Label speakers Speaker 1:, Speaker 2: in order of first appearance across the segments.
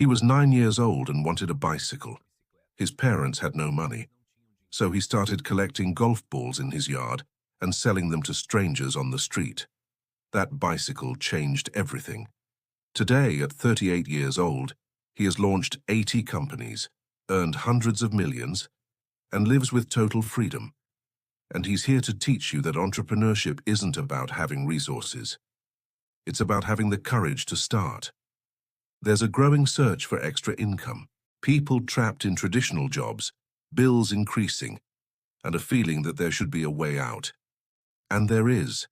Speaker 1: He was 9 years old and wanted a bicycle. His parents had no money, so he started collecting golf balls in his yard and selling them to strangers on the street. That bicycle changed everything. Today, at 38 years old, he has launched 80 companies, earned hundreds of millions, and lives with total freedom. And he's here to teach you that entrepreneurship isn't about having resources. It's about having the courage to start. There's a growing search for extra income, people trapped in traditional jobs, bills increasing, and a feeling that there should be a way out. And there is.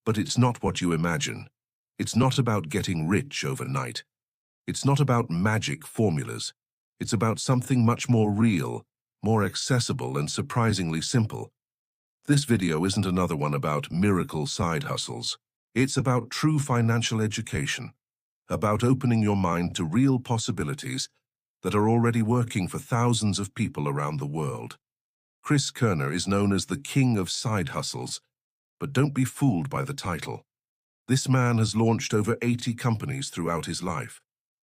Speaker 1: But it's not what you imagine. It's not about getting rich overnight. It's not about magic formulas. It's about something much more real, more accessible, and surprisingly simple. This video isn't another one about miracle side hustles. It's about true financial education, about opening your mind to real possibilities that are already working for thousands of people around the world. Chris Kerner is known as the king of side hustles, but don't be fooled by the title. This man has launched over 80 companies throughout his life.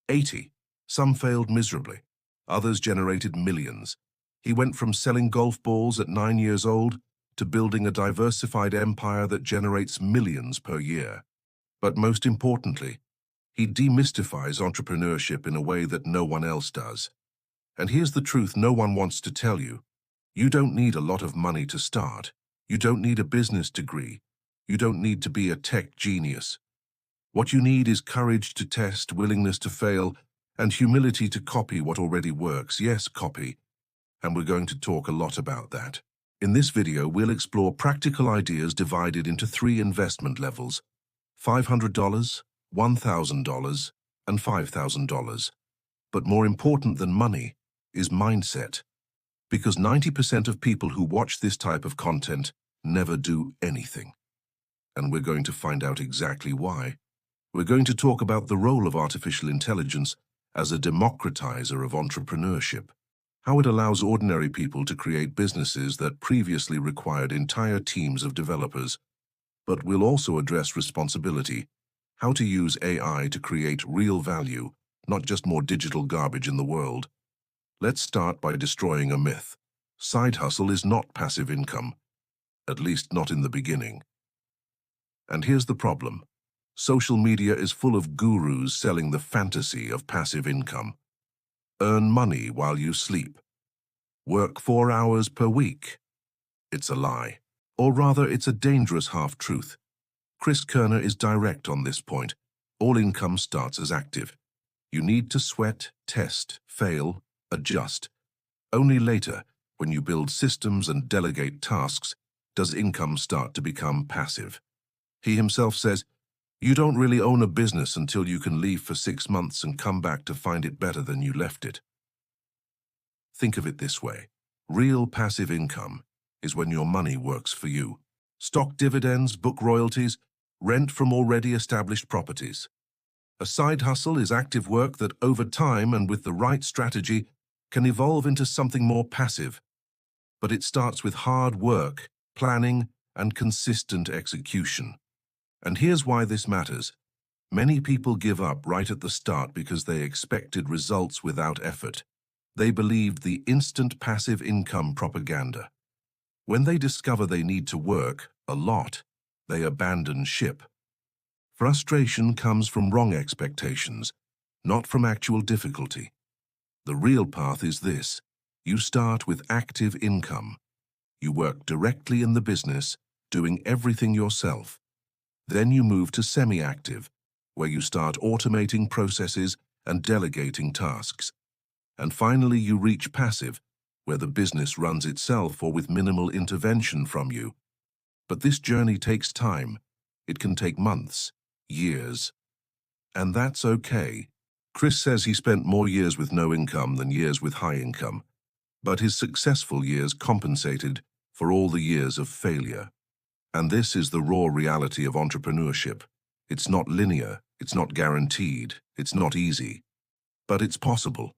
Speaker 1: 80. Some failed miserably. Others generated millions. He went from selling golf balls at 9 years old to building a diversified empire that generates millions per year. But most importantly, he demystifies entrepreneurship in a way that no one else does. And here's the truth no one wants to tell you. You don't need a lot of money to start. You don't need a business degree. You don't need to be a tech genius. What you need is courage to test, willingness to fail, and humility to copy what already works. Yes, copy. And we're going to talk a lot about that. In this video, we'll explore practical ideas divided into 3 investment levels: $500, $1,000, and $5,000. But more important than money is mindset. Because 90% of people who watch this type of content never do anything. And we're going to find out exactly why. We're going to talk about the role of artificial intelligence as a democratizer of entrepreneurship, how it allows ordinary people to create businesses that previously required entire teams of developers. But we'll also address responsibility, how to use AI to create real value, not just more digital garbage in the world. Let's start by destroying a myth. Side hustle is not passive income, at least not in the beginning. And here's the problem. Social media is full of gurus selling the fantasy of passive income. Earn money while you sleep. Work 4 hours per week. It's a lie. Or rather, it's a dangerous half-truth. Chris Kerner is direct on this point. All income starts as active. You need to sweat, test, fail, adjust. Only later, when you build systems and delegate tasks, does income start to become passive. He himself says, "You don't really own a business until you can leave for 6 months and come back to find it better than you left it." Think of it this way. Real passive income is when your money works for you. Stock dividends, book royalties, rent from already established properties. A side hustle is active work that over time and with the right strategy can evolve into something more passive. But it starts with hard work, planning, and consistent execution. And here's why this matters. Many people give up right at the start because they expected results without effort. They believed the instant passive income propaganda. When they discover they need to work a lot, they abandon ship. Frustration comes from wrong expectations, not from actual difficulty. The real path is this. You start with active income. You work directly in the business, doing everything yourself. Then you move to semi-active, where you start automating processes and delegating tasks. And finally, you reach passive, where the business runs itself or with minimal intervention from you. But this journey takes time. It can take months, years. And that's okay. Chris says he spent more years with no income than years with high income, but his successful years compensated for all the years of failure. And this is the raw reality of entrepreneurship. It's not linear, it's not guaranteed, it's not easy. But it's possible.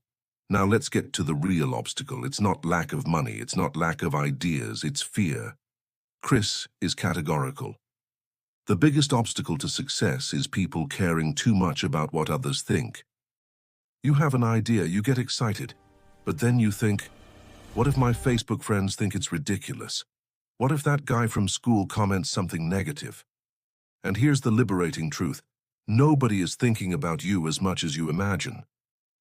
Speaker 1: Now let's get to the real obstacle. It's not lack of money, it's not lack of ideas, it's fear. Chris is categorical. The biggest obstacle to success is people caring too much about what others think. You have an idea, you get excited, but then you think, what if my Facebook friends think it's ridiculous? What if that guy from school comments something negative? And here's the liberating truth. Nobody is thinking about you as much as you imagine.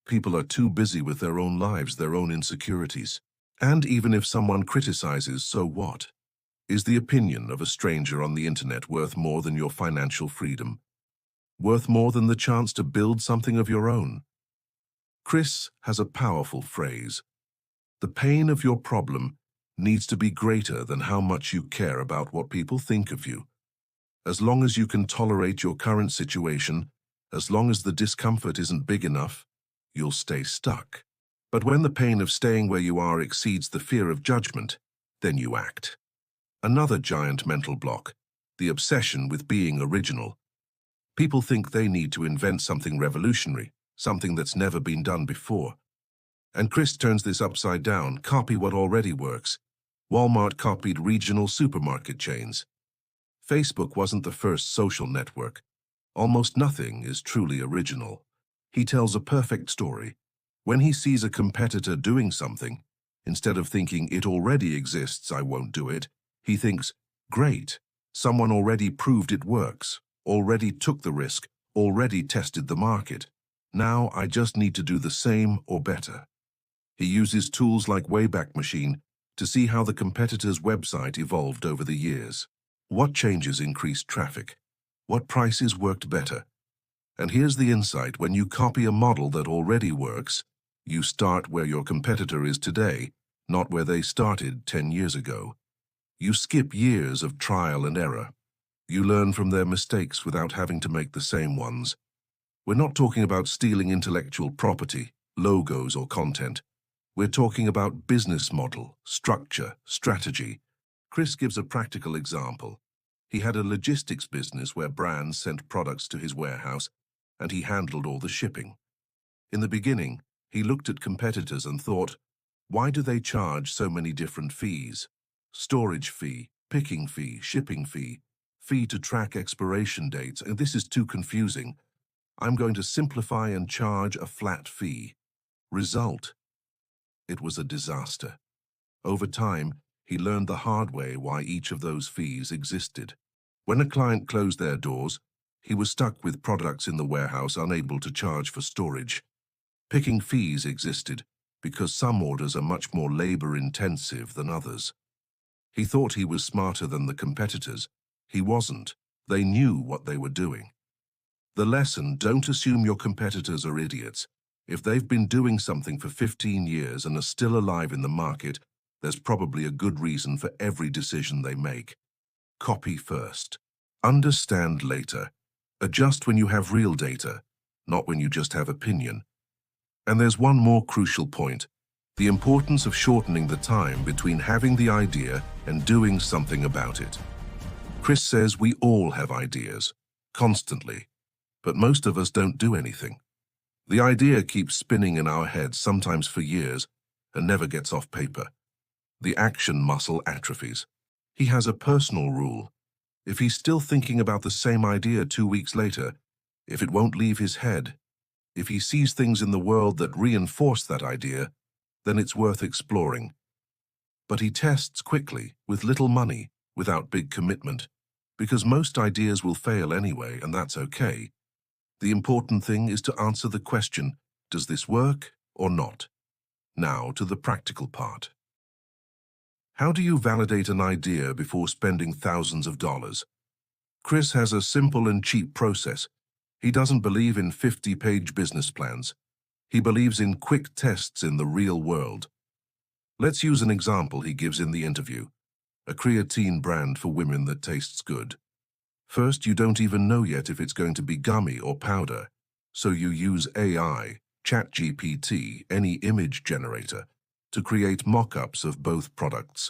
Speaker 1: People are too busy with their own lives, their own insecurities. And even if someone criticizes, so what? Is the opinion of a stranger on the internet worth more than your financial freedom? Worth more than the chance to build something of your own? Chris has a powerful phrase. The pain of your problem needs to be greater than how much you care about what people think of you. As long as you can tolerate your current situation, as long as the discomfort isn't big enough, you'll stay stuck. But when the pain of staying where you are exceeds the fear of judgment, then you act. Another giant mental block, the obsession with being original. People think they need to invent something revolutionary, something that's never been done before. And Chris turns this upside down, copy what already works. Walmart copied regional supermarket chains. Facebook wasn't the first social network. Almost nothing is truly original. He tells a perfect story. When he sees a competitor doing something, instead of thinking it already exists, I won't do it, he thinks, great, someone already proved it works, already took the risk, already tested the market. Now I just need to do the same or better. He uses tools like Wayback Machine to see how the competitor's website evolved over the years. What changes increased traffic? What prices worked better? And here's the insight: when you copy a model that already works, you start where your competitor is today, not where they started 10 years ago. You skip years of trial and error. You learn from their mistakes without having to make the same ones. We're not talking about stealing intellectual property, logos, or content. We're talking about business model, structure, strategy. Chris gives a practical example. He had a logistics business where brands sent products to his warehouse, and he handled all the shipping. In the beginning, he looked at competitors and thought, why do they charge so many different fees? Storage fee, picking fee, shipping fee, fee to track expiration dates, and this is too confusing. I'm going to simplify and charge a flat fee. Result: it was a disaster. Over time, he learned the hard way why each of those fees existed. When a client closed their doors, he was stuck with products in the warehouse unable to charge for storage. Picking fees existed because some orders are much more labor-intensive than others. He thought he was smarter than the competitors. He wasn't. They knew what they were doing. The lesson: don't assume your competitors are idiots. If they've been doing something for 15 years and are still alive in the market, there's probably a good reason for every decision they make. Copy first. Understand later. Adjust when you have real data, not when you just have opinion. And there's one more crucial point: the importance of shortening the time between having the idea and doing something about it. Chris says we all have ideas, constantly, but most of us don't do anything. The idea keeps spinning in our heads, sometimes for years, and never gets off paper. The action muscle atrophies. He has a personal rule. If he's still thinking about the same idea 2 weeks later, if it won't leave his head, if he sees things in the world that reinforce that idea, then it's worth exploring. But he tests quickly, with little money, without big commitment, because most ideas will fail anyway, and that's okay. The important thing is to answer the question, does this work or not? Now to the practical part. How do you validate an idea before spending thousands of dollars? Chris has a simple and cheap process. He doesn't believe in 50-page business plans. He believes in quick tests in the real world. Let's use an example he gives in the interview: a creatine brand for women that tastes good. First, you don't even know yet if it's going to be gummy or powder, so you use AI, ChatGPT, any image generator, to create mock-ups of both products.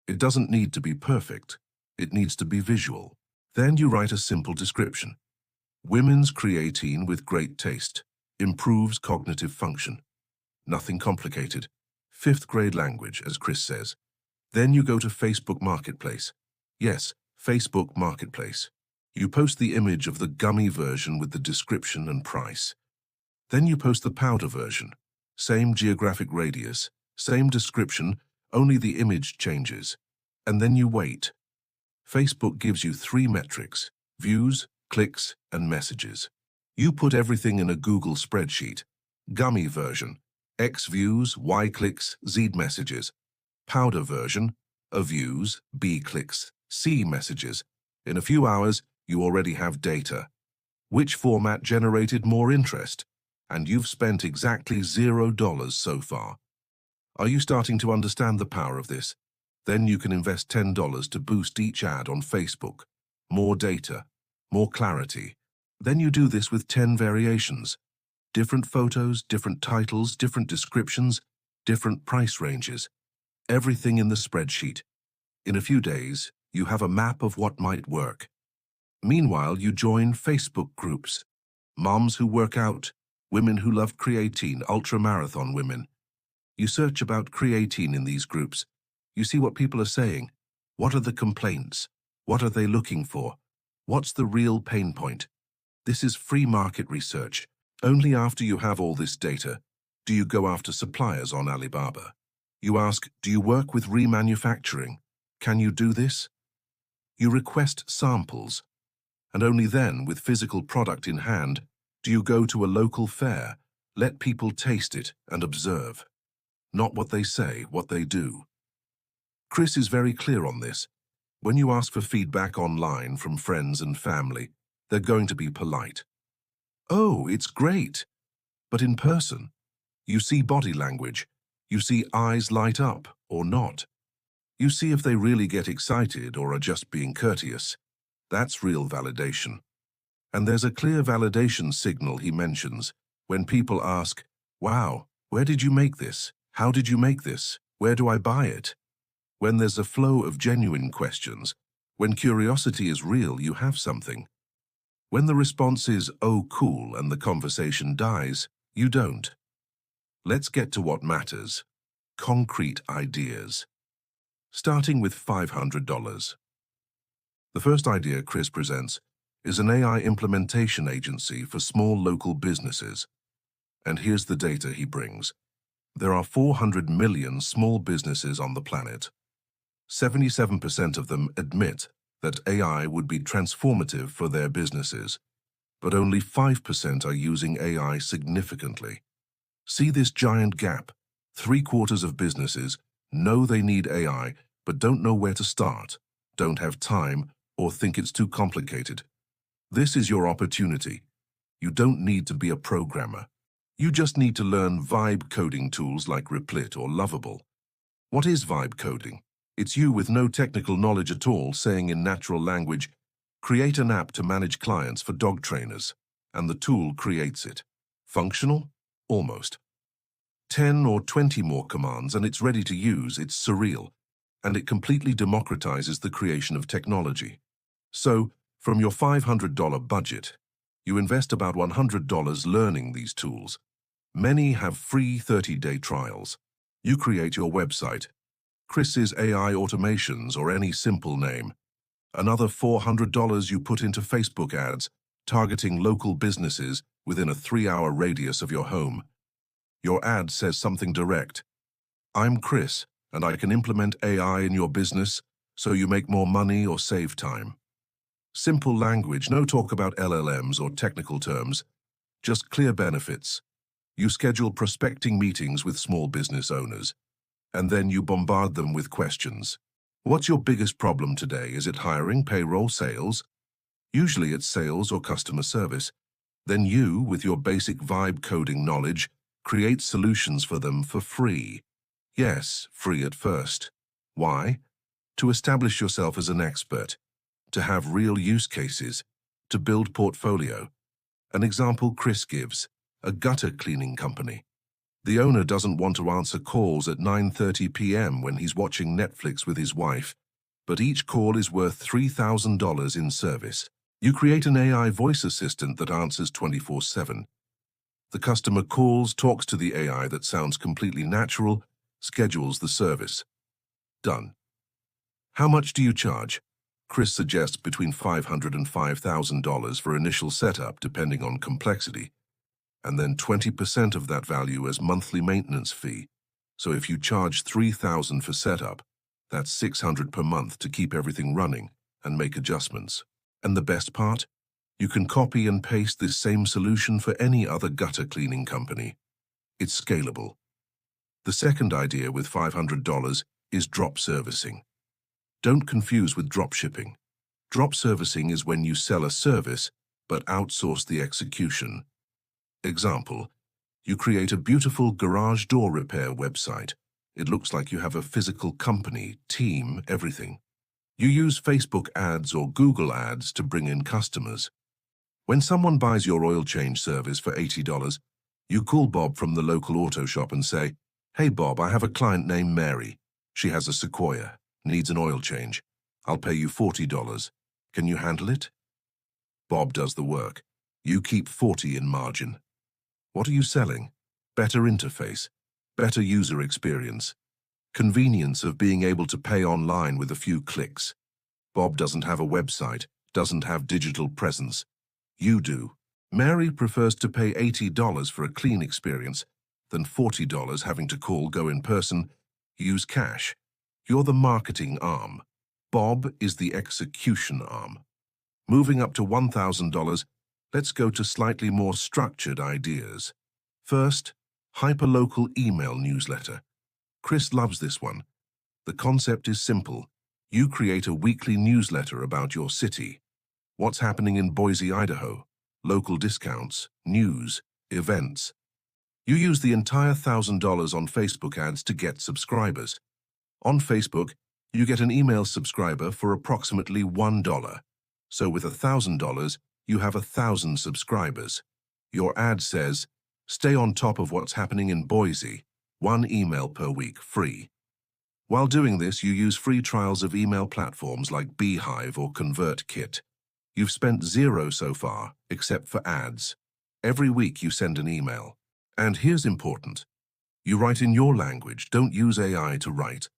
Speaker 1: It doesn't need to be perfect. It needs to be visual. Then you write a simple description. Women's creatine with great taste. Improves cognitive function. Nothing complicated. 5th grade language, as Chris says. Then you go to Facebook Marketplace. Yes, Facebook Marketplace. You post the image of the gummy version with the description and price. Then you post the powder version. Same geographic radius, same description, only the image changes. And then you wait. Facebook gives you 3 metrics: views, clicks, and messages. You put everything in a Google spreadsheet. Gummy version: X views, Y clicks, Z messages. Powder version: A views, B clicks, C messages. In a few hours, you already have data. Which format generated more interest? And you've spent exactly $0 so far. Are you starting to understand the power of this? Then you can invest $10 to boost each ad on Facebook. More data, more clarity. Then you do this with 10 variations. Different photos, different titles, different descriptions, different price ranges. Everything in the spreadsheet. In a few days, you have a map of what might work. Meanwhile, you join Facebook groups. Moms who work out, women who love creatine, ultra-marathon women. You search about creatine in these groups. You see what people are saying. What are the complaints? What are they looking for? What's the real pain point? This is free market research. Only after you have all this data do you go after suppliers on Alibaba. You ask, do you work with remanufacturing? Can you do this? You request samples. And only then, with physical product in hand, do you go to a local fair, let people taste it and observe. Not what they say, what they do. Chris is very clear on this. When you ask for feedback online from friends and family, they're going to be polite. Oh, it's great. But in person, you see body language. You see eyes light up or not. You see if they really get excited or are just being courteous. That's real validation. And there's a clear validation signal he mentions when people ask, wow, where did you make this? How did you make this? Where do I buy it? When there's a flow of genuine questions, when curiosity is real, you have something. When the response is, oh, cool, and the conversation dies, you don't. Let's get to what matters. Concrete ideas. Starting with $500. The first idea Chris presents is an AI implementation agency for small local businesses. And here's the data he brings. There are 400 million small businesses on the planet. 77% of them admit that AI would be transformative for their businesses, but only 5% are using AI significantly. See this giant gap. 3/4 of businesses know they need AI, but don't know where to start, don't have time, or think it's too complicated. This is your opportunity. You don't need to be a programmer. You just need to learn vibe coding tools like Replit or Lovable. What is vibe coding? It's you with no technical knowledge at all saying in natural language, create an app to manage clients for dog trainers, and the tool creates it. Functional? Almost. 10 or 20 more commands and it's ready to use. It's surreal, and it completely democratizes the creation of technology. So, from your $500 budget, you invest about $100 learning these tools. Many have free 30-day trials. You create your website, Chris's AI Automations or any simple name. Another $400 you put into Facebook ads, targeting local businesses within a 3-hour radius of your home. Your ad says something direct. I'm Chris, and I can implement AI in your business so you make more money or save time. Simple language, no talk about LLMs or technical terms, just clear benefits. You schedule prospecting meetings with small business owners, and then you bombard them with questions. What's your biggest problem today? Is it hiring, payroll, sales? Usually it's sales or customer service. Then you, with your basic vibe coding knowledge, create solutions for them for free. Yes, free at first. Why? To establish yourself as an expert, to have real use cases, to build portfolio. An example Chris gives, a gutter cleaning company. The owner doesn't want to answer calls at 9:30 p.m. when he's watching Netflix with his wife, but each call is worth $3,000 in service. You create an AI voice assistant that answers 24/7. The customer calls, talks to the AI that sounds completely natural, schedules the service. Done. How much do you charge? Chris suggests between $500 and $5,000 for initial setup, depending on complexity. and then 20% of that value as monthly maintenance fee. So if you charge $3,000 for setup, that's $600 per month to keep everything running and make adjustments. And the best part? You can copy and paste this same solution for any other gutter cleaning company. It's scalable. The second idea with $500 is drop servicing. Don't confuse with drop shipping. Drop servicing is when you sell a service but outsource the execution. Example, you create a beautiful garage door repair website. It looks like you have a physical company, team, everything. You use Facebook ads or Google ads to bring in customers. When someone buys your oil change service for $80, you call Bob from the local auto shop and say, "Hey Bob, I have a client named Mary. She has a Sequoia, needs an oil change. I'll pay you $40. Can you handle it?" Bob does the work. You keep $40 in margin. What are you selling? Better interface, better user experience, convenience of being able to pay online with a few clicks. Bob doesn't have a website, doesn't have digital presence. You do. Mary prefers to pay $80 for a clean experience than $40 having to call, go in person, use cash. You're the marketing arm. Bob is the execution arm. Moving up to $1,000, let's go to slightly more structured ideas. First, hyperlocal email newsletter. Chris loves this one. The concept is simple. You create a weekly newsletter about your city. What's happening in Boise, Idaho? Local discounts, news, events. You use the entire $1,000 on Facebook ads to get subscribers. On Facebook, you get an email subscriber for approximately $1. So with $1,000, you have 1,000 subscribers. Your ad says, "Stay on top of what's happening in Boise. 1 email per week, free." While doing this, you use free trials of email platforms like Beehive or ConvertKit. You've spent $0 so far, except for ads. Every week you send an email. And here's important. You write in your language, don't use AI to write.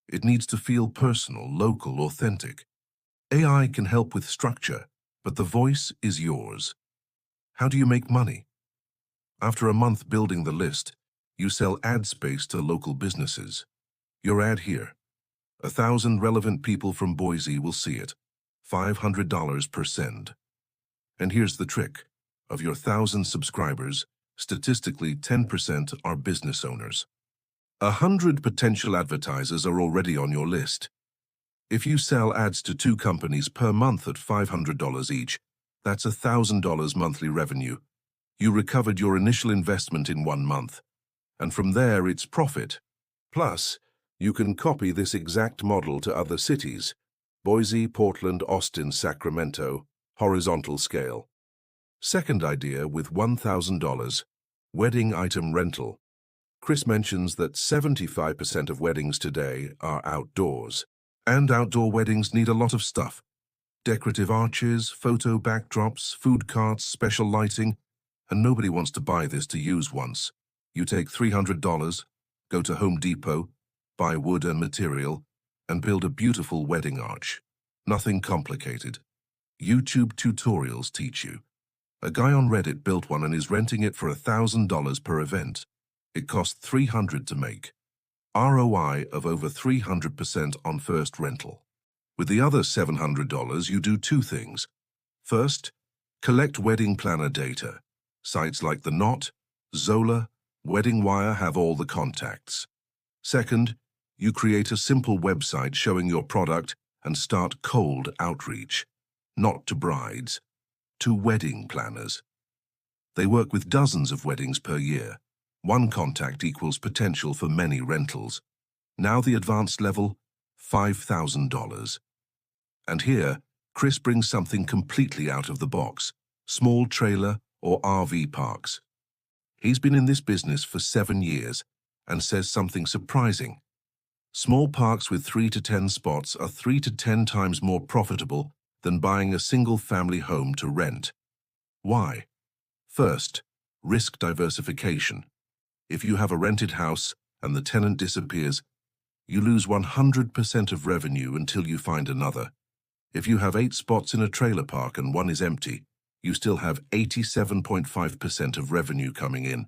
Speaker 1: It needs to feel personal, local, authentic. AI can help with structure, but the voice is yours. How do you make money? After a month building the list, you sell ad space to local businesses. Your ad here. 1,000 relevant people from Boise will see it. $500 per send. And here's the trick. Of your 1,000 subscribers, statistically 10% are business owners. 100 potential advertisers are already on your list. If you sell ads to 2 companies per month at $500 each, that's $1,000 monthly revenue. You recovered your initial investment in 1 month. And from there, it's profit. Plus, you can copy this exact model to other cities. Boise, Portland, Austin, Sacramento, horizontal scale. Second idea with $1,000, wedding item rental. Chris mentions that 75% of weddings today are outdoors. And outdoor weddings need a lot of stuff. Decorative arches, photo backdrops, food carts, special lighting, and nobody wants to buy this to use once. You take $300, go to Home Depot, buy wood and material, and build a beautiful wedding arch. Nothing complicated. YouTube tutorials teach you. A guy on Reddit built one and is renting it for $1,000 per event. It cost $300 to make. ROI of over 300% on first rental. With the other $700, you do 2 things. First, collect wedding planner data. Sites like The Knot, Zola, Wedding Wire have all the contacts. Second, you create a simple website showing your product and start cold outreach. Not to brides, to wedding planners. They work with dozens of weddings per year. 1 contact equals potential for many rentals. Now the advanced level, $5,000. And here, Chris brings something completely out of the box, small trailer or RV parks. He's been in this business for 7 years and says something surprising. Small parks with 3 to 10 spots are 3 to 10 times more profitable than buying a single-family home to rent. Why? First, risk diversification. If you have a rented house and the tenant disappears, you lose 100% of revenue until you find another. If you have 8 spots in a trailer park and 1 is empty, you still have 87.5% of revenue coming in.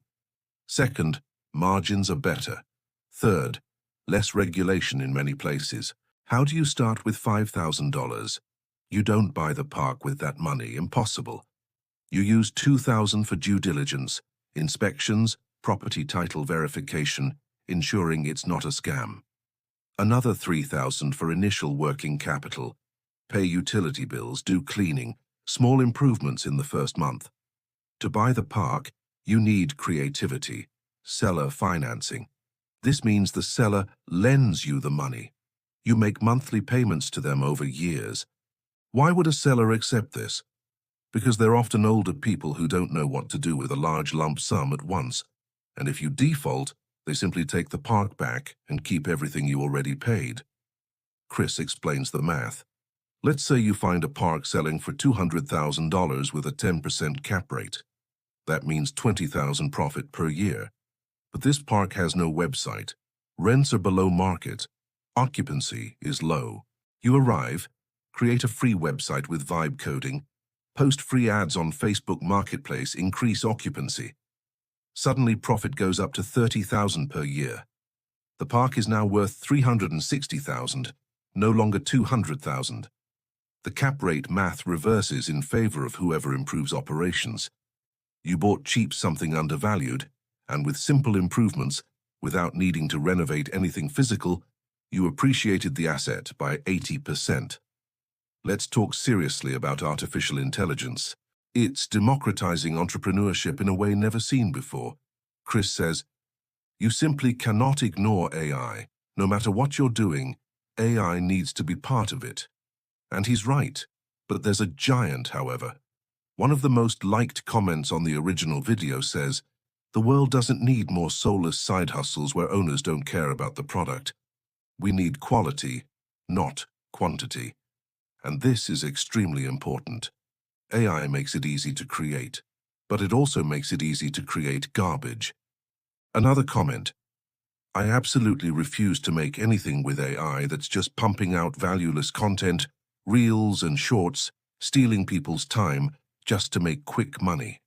Speaker 1: Second, margins are better. Third, less regulation in many places. How do you start with $5,000? You don't buy the park with that money, impossible. You use $2,000 for due diligence, inspections, property title verification, ensuring it's not a scam. Another $3,000 for initial working capital. Pay utility bills, do cleaning, small improvements in the first month. To buy the park, you need creativity, seller financing. This means the seller lends you the money. You make monthly payments to them over years. Why would a seller accept this? Because they're often older people who don't know what to do with a large lump sum at once. And if you default, they simply take the park back and keep everything you already paid. Chris explains the math. Let's say you find a park selling for $200,000 with a 10% cap rate. That means $20,000 profit per year. But this park has no website. Rents are below market. Occupancy is low. You arrive, create a free website with vibe coding, post free ads on Facebook Marketplace, increase occupancy. Suddenly profit goes up to $30,000 per year. The park is now worth $360,000, no longer $200,000. The cap rate math reverses in favor of whoever improves operations. You bought cheap something undervalued, and with simple improvements, without needing to renovate anything physical, you appreciated the asset by 80%. Let's talk seriously about artificial intelligence. It's democratizing entrepreneurship in a way never seen before. Chris says, you simply cannot ignore AI. No matter what you're doing, AI needs to be part of it. And he's right, but there's a giant, however. One of the most liked comments on the original video says, the world doesn't need more soulless side hustles where owners don't care about the product. We need quality, not quantity. And this is extremely important. AI makes it easy to create, but it also makes it easy to create garbage. Another comment, I absolutely refuse to make anything with AI that's just pumping out valueless content, reels and shorts, stealing people's time just to make quick money.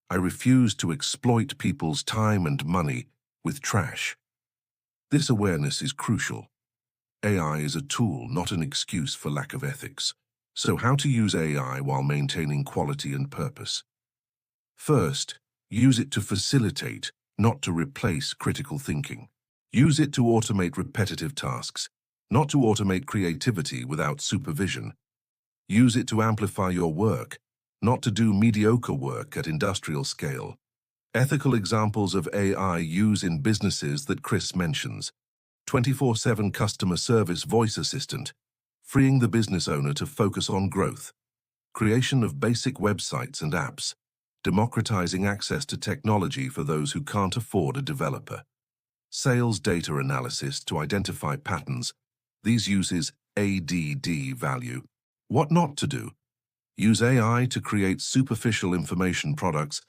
Speaker 1: I refuse to exploit people's time and money with trash. This awareness is crucial. AI is a tool, not an excuse for lack of ethics. So how to use AI while maintaining quality and purpose? First, use it to facilitate, not to replace critical thinking. Use it to automate repetitive tasks, not to automate creativity without supervision. Use it to amplify your work, not to do mediocre work at industrial scale. Ethical examples of AI use in businesses that Chris mentions. 24/7 customer service voice assistant, freeing the business owner to focus on growth. Creation of basic websites and apps, democratizing access to technology for those who can't afford a developer. Sales data analysis to identify patterns. These uses ADD value. What not to do? Use AI to create superficial information products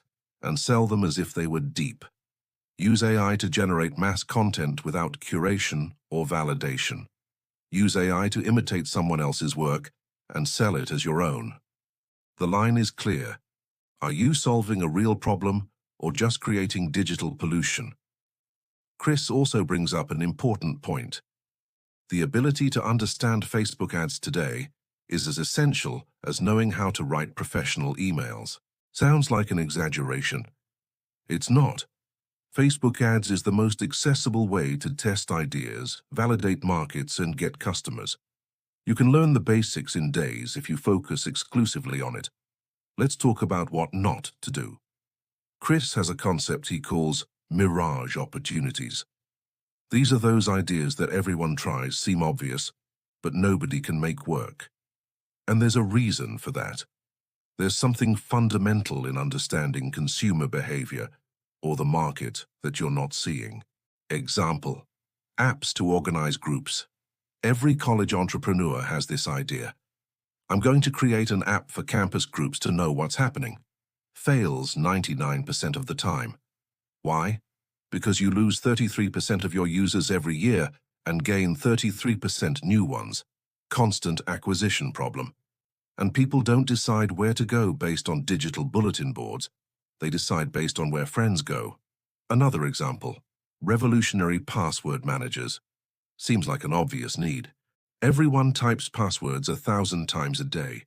Speaker 1: and sell them as if they were deep. Use AI to generate mass content without curation or validation. Use AI to imitate someone else's work and sell it as your own. The line is clear. Are you solving a real problem or just creating digital pollution? Chris also brings up an important point. The ability to understand Facebook ads today is as essential as knowing how to write professional emails. Sounds like an exaggeration. It's not. Facebook ads is the most accessible way to test ideas, validate markets, and get customers. You can learn the basics in days if you focus exclusively on it. Let's talk about what not to do. Chris has a concept he calls mirage opportunities. These are those ideas that everyone tries, seem obvious, but nobody can make work. And there's a reason for that. There's something fundamental in understanding consumer behavior or the market that you're not seeing. Example, apps to organize groups. Every college entrepreneur has this idea. I'm going to create an app for campus groups to know what's happening. Fails 99% of the time. Why? Because you lose 33% of your users every year and gain 33% new ones. Constant acquisition problem. And people don't decide where to go based on digital bulletin boards. They decide based on where friends go. Another example, revolutionary password managers. Seems like an obvious need. Everyone types passwords 1,000 times a day,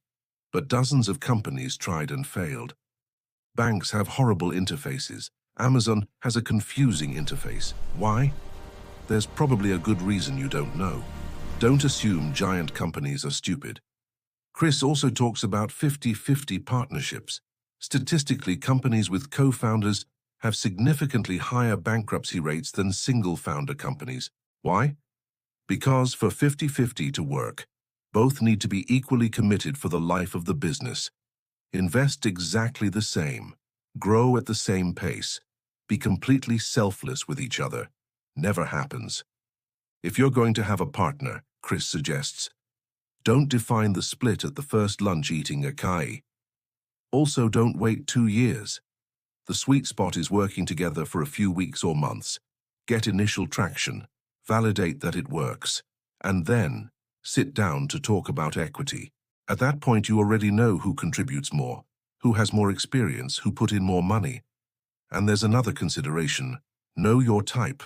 Speaker 1: but dozens of companies tried and failed. Banks have horrible interfaces. Amazon has a confusing interface. Why? There's probably a good reason you don't know. Don't assume giant companies are stupid. Chris also talks about 50-50 partnerships. Statistically, companies with co-founders have significantly higher bankruptcy rates than single-founder companies. Why? Because for 50-50 to work, both need to be equally committed for the life of the business. Invest exactly the same. Grow at the same pace. Be completely selfless with each other. Never happens. If you're going to have a partner, Chris suggests, don't define the split at the first lunch eating acai. Also, don't wait 2 years. The sweet spot is working together for a few weeks or months. Get initial traction, validate that it works, and then sit down to talk about equity. At that point, you already know who contributes more, who has more experience, who put in more money. And there's another consideration. Know your type.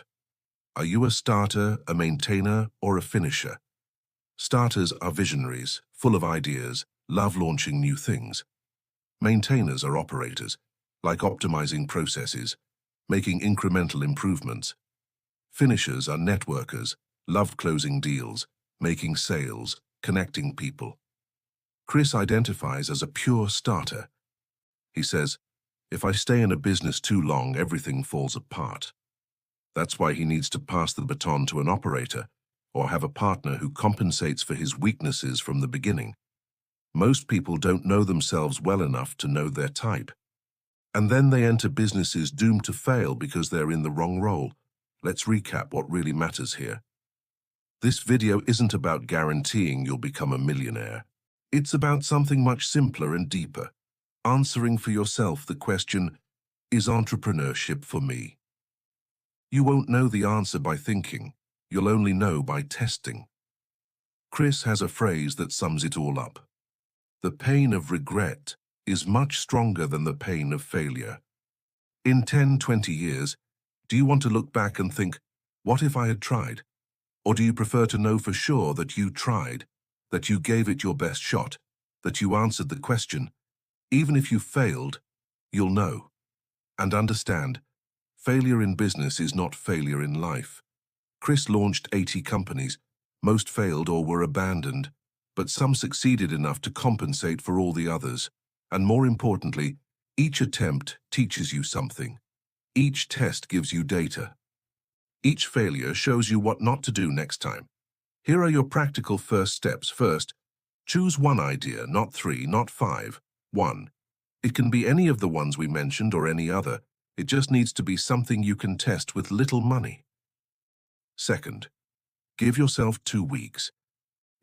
Speaker 1: Are you a starter, a maintainer, or a finisher? Starters are visionaries, full of ideas, love launching new things. Maintainers are operators, like optimizing processes, making incremental improvements. Finishers are networkers, love closing deals, making sales, connecting people. Chris identifies as a pure starter. He says, if I stay in a business too long, everything falls apart. That's why he needs to pass the baton to an operator or have a partner who compensates for his weaknesses from the beginning. Most people don't know themselves well enough to know their type. And then they enter businesses doomed to fail because they're in the wrong role. Let's recap what really matters here. This video isn't about guaranteeing you'll become a millionaire. It's about something much simpler and deeper. Answering for yourself the question, is entrepreneurship for me? You won't know the answer by thinking. You'll only know by testing. Chris has a phrase that sums it all up. The pain of regret is much stronger than the pain of failure. In 10, 20 years, do you want to look back and think, what if I had tried? Or do you prefer to know for sure that you tried, that you gave it your best shot, that you answered the question? Even if you failed, you'll know. And understand, failure in business is not failure in life. Chris launched 80 companies. Most failed or were abandoned, but some succeeded enough to compensate for all the others. And more importantly, each attempt teaches you something. Each test gives you data. Each failure shows you what not to do next time. Here are your practical first steps. First, choose one idea, not 3, not 5. 1. It can be any of the ones we mentioned or any other. It just needs to be something you can test with little money. Second, give yourself 2 weeks.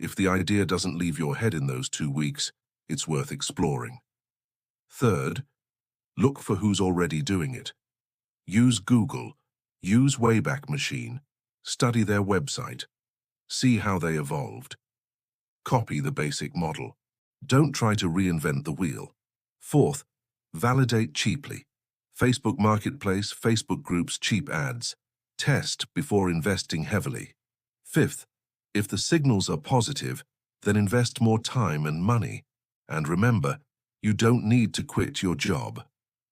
Speaker 1: If the idea doesn't leave your head in those 2 weeks, it's worth exploring. Third, look for who's already doing it. Use Google, use Wayback Machine, study their website, see how they evolved. Copy the basic model. Don't try to reinvent the wheel. Fourth, validate cheaply. Facebook Marketplace, Facebook groups, cheap ads. Test before investing heavily. Fifth, if the signals are positive, then invest more time and money. And remember, you don't need to quit your job.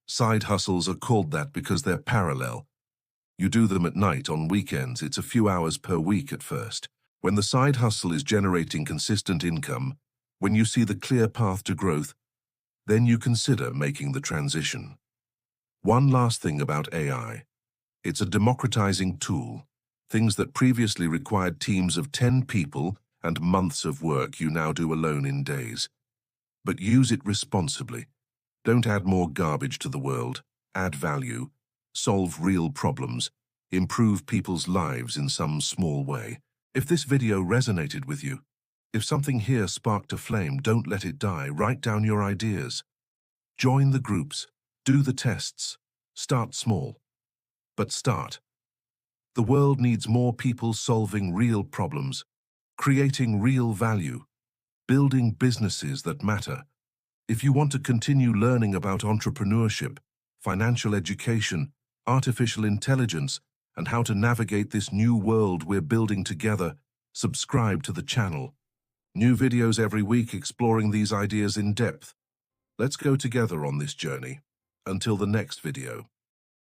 Speaker 1: Side hustles are called that because they're parallel. You do them at night, on weekends. It's a few hours per week at first. When the side hustle is generating consistent income, when you see the clear path to growth, then you consider making the transition. One last thing about AI. It's a democratizing tool. Things that previously required teams of 10 people and months of work you now do alone in days. But use it responsibly. Don't add more garbage to the world. Add value. Solve real problems. Improve people's lives in some small way. If this video resonated with you, if something here sparked a flame, don't let it die. Write down your ideas. Join the groups. Do the tests. Start small. But start. The world needs more people solving real problems, creating real value, building businesses that matter. If you want to continue learning about entrepreneurship, financial education, artificial intelligence, and how to navigate this new world we're building together, subscribe to the channel. New videos every week exploring these ideas in depth. Let's go together on this journey. Until the next video.